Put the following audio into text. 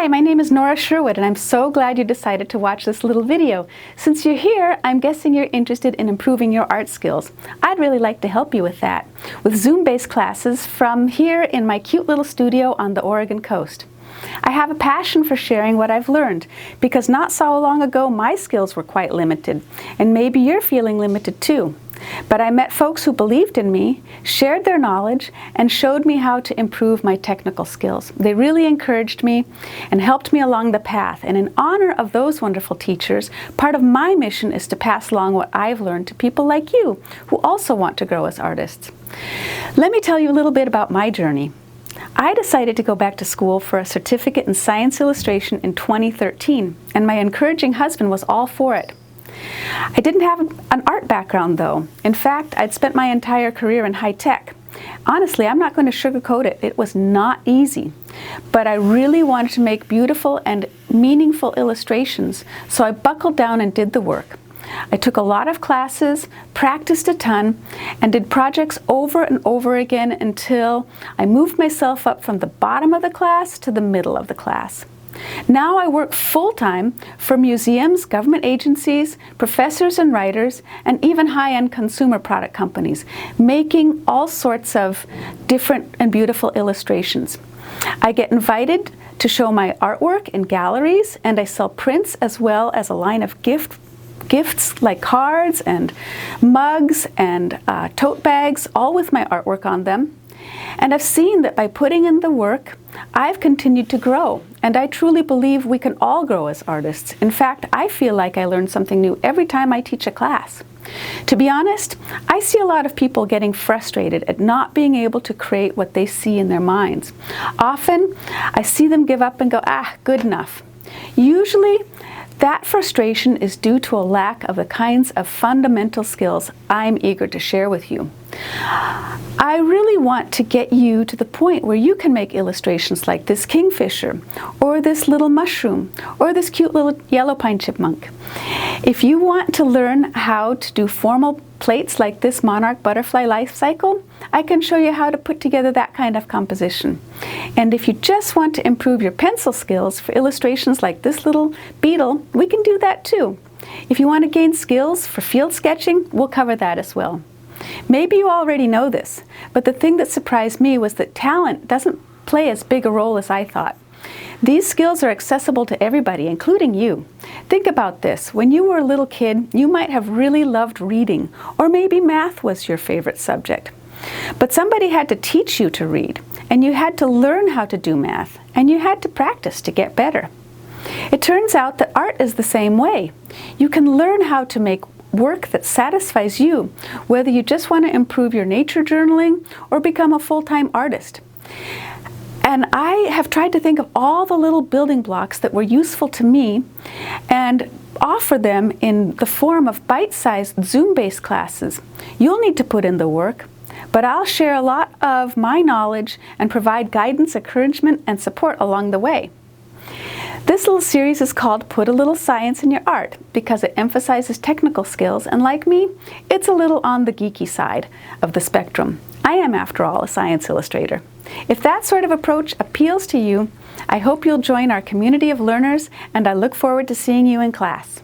my name is Nora Sherwood, and I'm so glad you decided to watch this little video. Since you're here, I'm guessing you're interested in improving your art skills. I'd really like to help you with that, with Zoom-based classes from here in my cute little studio on the Oregon coast. I have a passion for sharing what I've learned, because not so long ago my skills were quite limited, and maybe you're feeling limited too. But I met folks who believed in me, shared their knowledge, and showed me how to improve my technical skills. They really encouraged me and helped me along the path. And in honor of those wonderful teachers, part of my mission is to pass along what I've learned to people like you who also want to grow as artists. Let me tell you a little bit about my journey. I decided to go back to school for a certificate in science illustration in 2013, and my encouraging husband was all for it. I didn't have an art background though. In fact, I'd spent my entire career in high tech. Honestly, I'm not going to sugarcoat it. It was not easy. But I really wanted to make beautiful and meaningful illustrations, so I buckled down and did the work. I took a lot of classes, practiced a ton, and did projects over and over again until I moved myself up from the bottom of the class to the middle of the class. Now I work full-time for museums, government agencies, professors and writers, and even high-end consumer product companies, making all sorts of different and beautiful illustrations. I get invited to show my artwork in galleries, and I sell prints as well as a line of gifts like cards and mugs and tote bags, all with my artwork on them. And I've seen that by putting in the work, I've continued to grow, and I truly believe we can all grow as artists. In fact, I feel like I learn something new every time I teach a class. To be honest, I see a lot of people getting frustrated at not being able to create what they see in their minds. Often, I see them give up and go, good enough. Usually, that frustration is due to a lack of the kinds of fundamental skills I'm eager to share with you. I really want to get you to the point where you can make illustrations like this kingfisher, or this little mushroom, or this cute little yellow pine chipmunk. If you want to learn how to do formal plates like this monarch butterfly life cycle, I can show you how to put together that kind of composition. And if you just want to improve your pencil skills for illustrations like this little beetle, we can do that too. If you want to gain skills for field sketching, we'll cover that as well. Maybe you already know this, but the thing that surprised me was that talent doesn't play as big a role as I thought. These skills are accessible to everybody, including you. Think about this. When you were a little kid, you might have really loved reading, or maybe math was your favorite subject. But somebody had to teach you to read, and you had to learn how to do math, and you had to practice to get better. It turns out that art is the same way. You can learn how to make work that satisfies you, whether you just want to improve your nature journaling or become a full-time artist. And I have tried to think of all the little building blocks that were useful to me and offer them in the form of bite-sized Zoom-based classes. You'll need to put in the work, but I'll share a lot of my knowledge and provide guidance, encouragement, and support along the way. This little series is called Put a Little Science in Your Art because it emphasizes technical skills, and like me, it's a little on the geeky side of the spectrum. I am, after all, a science illustrator. If that sort of approach appeals to you, I hope you'll join our community of learners, and I look forward to seeing you in class.